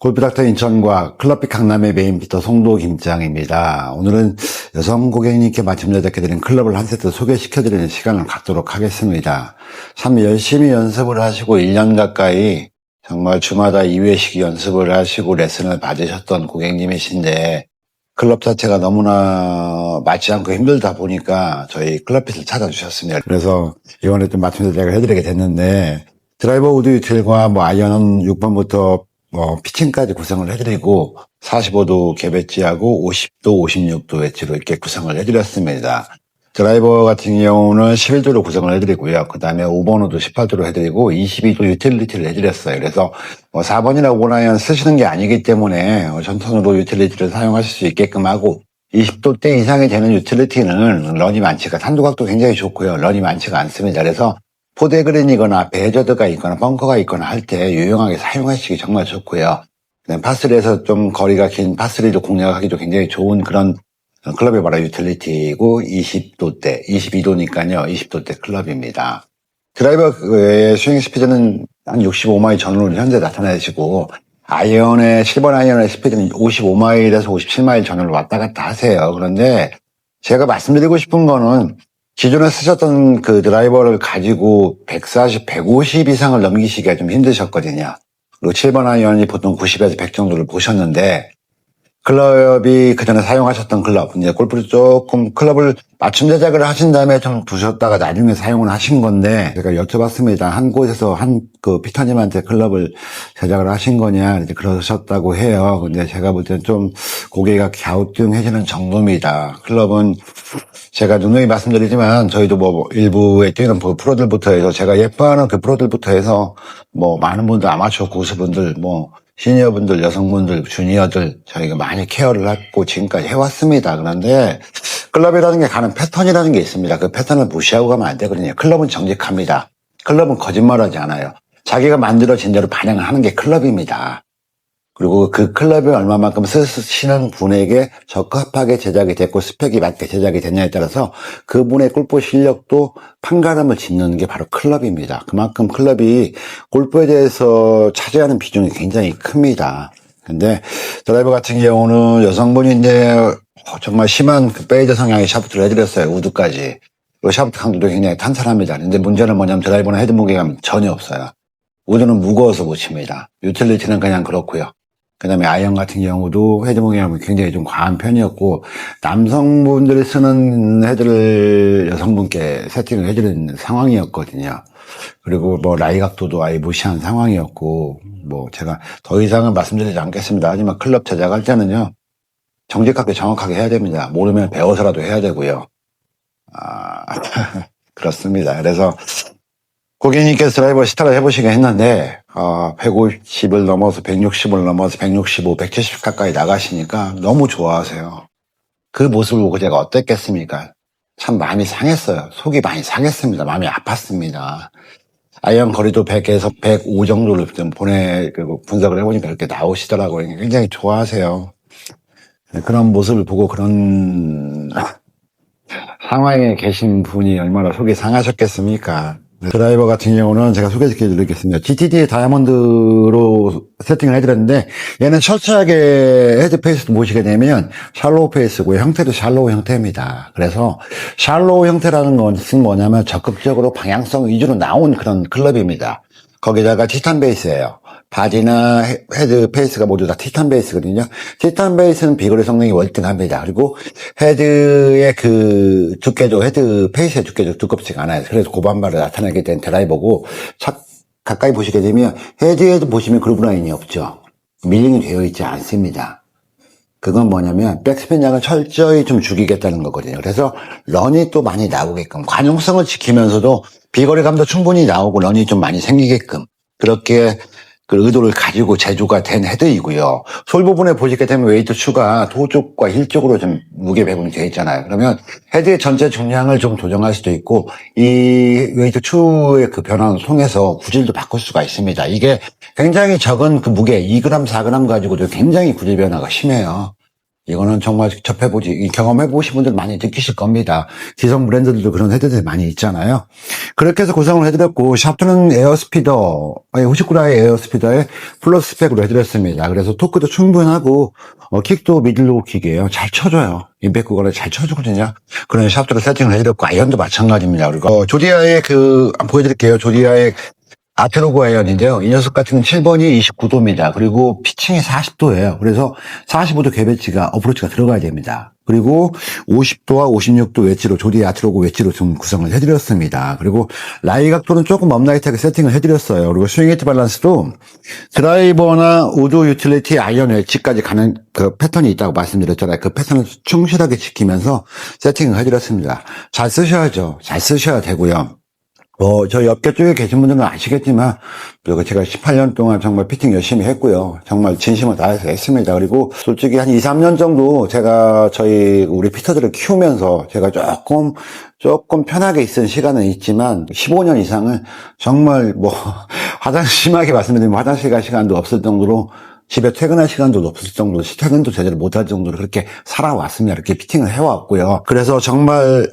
골프닥터 인천과 클럽비 강남의 메인피터 송도 김장입니다. 오늘은 여성 고객님께 마침내 잡게 드린 클럽을 한 세트 소개시켜드리는 시간을 갖도록 하겠습니다. 참 열심히 연습을 하시고 1년 가까이 정말 주마다 2회씩 연습을 하시고 레슨을 받으셨던 고객님이신데 클럽 자체가 너무나 맞지 않고 힘들다 보니까 저희 클럽핏을 찾아주셨습니다. 그래서 이번에 좀 마침내 제가 해드리게 됐는데 드라이버 우드 유틸과 아이언은 6번부터 피칭까지 구성을 해드리고 45도 개배지하고 50도, 56도 웨지로 이렇게 구성을 해드렸습니다. 드라이버 같은 경우는 11도로 구성을 해드리고요. 그 다음에 5번 우드 18도로 해드리고 22도 유틸리티를 해드렸어요. 그래서 4번이나 5번 아이언 쓰시는 게 아니기 때문에 전선으로 유틸리티를 사용하실 수 있게끔 하고 20도대 이상이 되는 유틸리티는 런이 많지가 탄도각도 굉장히 좋고요. 런이 많지가 않습니다. 그래서 포대그린이거나 배저드가 있거나 벙커가 있거나 할 때 유용하게 사용하시기 정말 좋고요. 파스리에서 좀 거리가 긴 파스리도 공략하기도 굉장히 좋은 그런 클럽이 바로 유틸리티이고 20도대, 22도니까요. 20도대 클럽입니다. 드라이버의 스윙 스피드는 한 65마일 전후로 현재 나타내시고 아이언의 7번 아이언의 스피드는 55마일에서 57마일 전후로 왔다 갔다 하세요. 그런데 제가 말씀드리고 싶은 거는 기존에 쓰셨던 그 드라이버를 가지고 140, 150 이상을 넘기시기가 좀 힘드셨거든요. 그리고 7번 아이언이 보통 90에서 100 정도를 보셨는데, 클럽이 그전에 사용하셨던 클럽, 이제 골프를 조금 클럽을 맞춤 제작을 하신 다음에 좀 두셨다가 나중에 사용을 하신 건데, 제가 여쭤봤습니다. 한 곳에서 피터님한테 클럽을 제작을 하신 거냐, 이제 그러셨다고 해요. 근데 제가 볼 때는 좀 고개가 갸우뚱해지는 정도입니다. 클럽은 제가 누누이 말씀드리지만 저희도 일부에 뛰는 프로들부터 해서 제가 예뻐하는 그 프로들부터 해서 많은 분들 아마추어 고수분들 시니어분들 여성분들 주니어들 저희가 많이 케어를 하고 지금까지 해왔습니다. 그런데 클럽이라는 게 가는 패턴이라는 게 있습니다. 그 패턴을 무시하고 가면 안 되거든요. 클럽은 정직합니다. 클럽은 거짓말하지 않아요. 자기가 만들어진 대로 반영을 하는 게 클럽입니다. 그리고 그 클럽이 얼마만큼 쓰시는 분에게 적합하게 제작이 됐고 스펙이 맞게 제작이 됐냐에 따라서 그분의 골프 실력도 판가름을 짓는 게 바로 클럽입니다. 그만큼 클럽이 골프에 대해서 차지하는 비중이 굉장히 큽니다. 근데 드라이버 같은 경우는 여성분인데 정말 심한 그 베이저 성향의 샤프트를 해드렸어요. 우드까지. 그리고 샤프트 강도도 굉장히 탄탄합니다. 근데 문제는 뭐냐면 드라이버는 헤드 무게감이 전혀 없어요. 우드는 무거워서 못 칩니다. 유틸리티는 그냥 그렇고요. 그 다음에 아이언 같은 경우도 헤드 무게감이 굉장히 좀 과한 편이었고 남성분들이 쓰는 헤드를 여성분께 세팅을 해주는 상황이었거든요. 그리고 라이 각도도 아예 무시한 상황이었고 제가 더 이상은 말씀드리지 않겠습니다. 하지만 클럽 제작할 때는요 정직하게 정확하게 해야 됩니다. 모르면 배워서라도 해야 되고요. 그렇습니다. 그래서 고객님께서 드라이버 시타를 해보시게 했는데 150을 넘어서 160을 넘어서 165, 170 가까이 나가시니까 너무 좋아하세요. 그 모습을 보고 제가 어땠겠습니까? 참 마음이 상했어요. 속이 많이 상했습니다. 마음이 아팠습니다. 아이언 거리도 100에서 105 정도를 좀 분석을 해보니까 이렇게 나오시더라고요. 굉장히 좋아하세요. 그런 모습을 보고 그런 상황에 계신 분이 얼마나 속이 상하셨겠습니까? 드라이버 같은 경우는 제가 소개시켜 드리겠습니다. GTD 다이아몬드로 세팅을 해드렸는데 얘는 철저하게 헤드 페이스도 보시게 되면 샬로우 페이스고 형태도 샬로우 형태입니다. 그래서 샬로우 형태라는 것은 뭐냐면 적극적으로 방향성 위주로 나온 그런 클럽입니다. 거기다가 티탄 베이스예요. 바디나 헤드 페이스가 모두 다 티탄 베이스거든요. 티탄 베이스는 비거리 성능이 월등합니다. 그리고 헤드의 그 두께도 헤드 페이스의 두께도 두껍지가 않아요. 그래서 고반발을 나타내게 된 드라이버고 가까이 보시게 되면 헤드에도 보시면 그루브 라인이 없죠. 밀링이 되어 있지 않습니다. 그건 뭐냐면 백스핀 양을 철저히 좀 죽이겠다는 거거든요. 그래서 런이 또 많이 나오게끔 관용성을 지키면서도 비거리감도 충분히 나오고 런이 좀 많이 생기게끔 그렇게 그 의도를 가지고 제조가 된 헤드이고요. 솔 부분에 보시게 되면 웨이트 추가 도 쪽과 힐 쪽으로 좀 무게 배분이 되어 있잖아요. 그러면 헤드의 전체 중량을 좀 조정할 수도 있고 이 웨이트 추의 그 변화를 통해서 구질도 바꿀 수가 있습니다. 이게 굉장히 적은 그 무게 2g, 4g 가지고도 굉장히 구질 변화가 심해요. 이거는 정말 경험해보신 분들 많이 느끼실 겁니다. 기성 브랜드들도 그런 헤드셋이 많이 있잖아요. 그렇게 해서 구성을 해드렸고, 샤프트는 에어스피더, 59라의 에어스피더에 플러스 스펙으로 해드렸습니다. 그래서 토크도 충분하고, 킥도 미들로 킥이에요. 잘 쳐줘요. 임팩트 거를 잘 쳐주거든요. 그런 샤프트로 세팅을 해드렸고, 아이언도 마찬가지입니다. 그리고, 조디아의 보여드릴게요. 조디아의 아트로그 아이언인데요. 이 녀석 같은 경우는 7번이 29도입니다. 그리고 피칭이 40도예요. 그래서 45도 개배치가, 어프로치가 들어가야 됩니다. 그리고 50도와 56도 웨지로, 조디 아트로그 웨지로 좀 구성을 해드렸습니다. 그리고 라이 각도는 조금 업라이트하게 세팅을 해드렸어요. 그리고 스윙 헤이트 밸런스도 드라이버나 우드 유틸리티 아이언 웨지까지 가는 그 패턴이 있다고 말씀드렸잖아요. 그 패턴을 충실하게 지키면서 세팅을 해드렸습니다. 잘 쓰셔야죠. 잘 쓰셔야 되고요. 저희 업계 쪽에 계신 분들은 아시겠지만, 제가 18년 동안 정말 피팅 열심히 했고요. 정말 진심을 다해서 했습니다. 그리고 솔직히 한 2, 3년 정도 제가 우리 피터들을 키우면서 제가 조금 편하게 있은 시간은 있지만, 15년 이상은 정말 심하게 말씀드리면 화장실 갈 시간도 없을 정도로 집에 퇴근할 시간도 없을 정도로 퇴근도 제대로 못할 정도로 그렇게 살아왔습니다. 이렇게 피팅을 해왔고요. 그래서 정말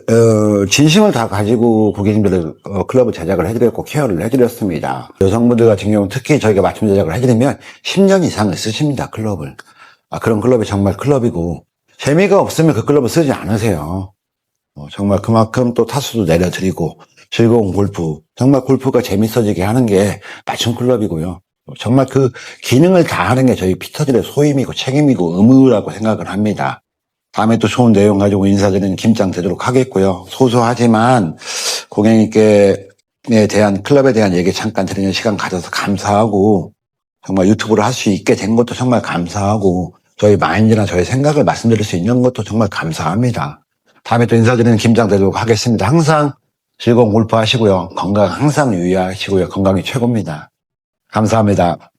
진심을 다 가지고 고객님들을 클럽을 제작을 해드렸고 케어를 해드렸습니다. 여성분들 같은 경우는 특히 저희가 맞춤 제작을 해드리면 10년 이상을 쓰십니다. 클럽을. 그런 클럽이 정말 클럽이고 재미가 없으면 그 클럽을 쓰지 않으세요. 정말 그만큼 또 타수도 내려드리고 즐거운 골프, 정말 골프가 재밌어지게 하는 게 맞춤 클럽이고요. 정말 그 기능을 다 하는 게 저희 피터들의 소임이고 책임이고 의무라고 생각을 합니다. 다음에 또 좋은 내용 가지고 인사드리는 김장 되도록 하겠고요. 소소하지만 고객님께 클럽에 대한 얘기 잠깐 드리는 시간 가져서 감사하고, 정말 유튜브를 할 수 있게 된 것도 정말 감사하고, 저희 마인드나 저희 생각을 말씀드릴 수 있는 것도 정말 감사합니다. 다음에 또 인사드리는 김장 되도록 하겠습니다. 항상 즐거운 골프 하시고요. 건강 항상 유의하시고요. 건강이 최고입니다. 감사합니다.